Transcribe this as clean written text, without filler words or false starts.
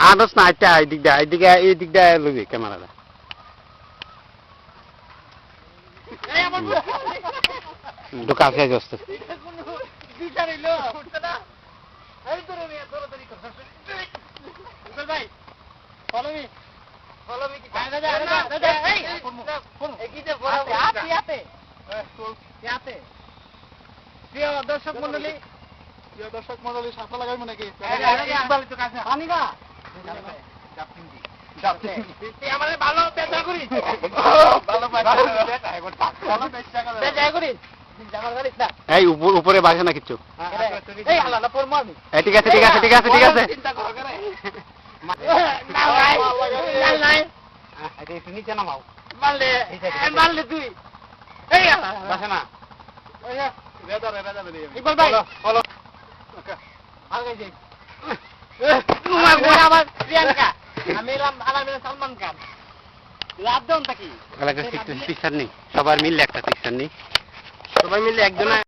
আনস না আইটা এই দিক দা লবি ক্যামেরাটা ঢোকা আছে জস্তে ভাই ফলো মি দর্শক মন্ডলী সাথে লাগাইবো নাকি ভালো পেঁচা করিস এই উপরে বাসে না কিছু ঠিক আছে ঠিক আছে ঠিক আছে ঠিক আছে নিচে নামাও মারলে তুই বাসে না ইকবাল ভাই আমার প্রিয়াঙ্কা আমি সালমান খান লাভ দেন থাকি পিকচার নেই সবার মিললে একটা পিকচার নেই সবাই মিলে একজন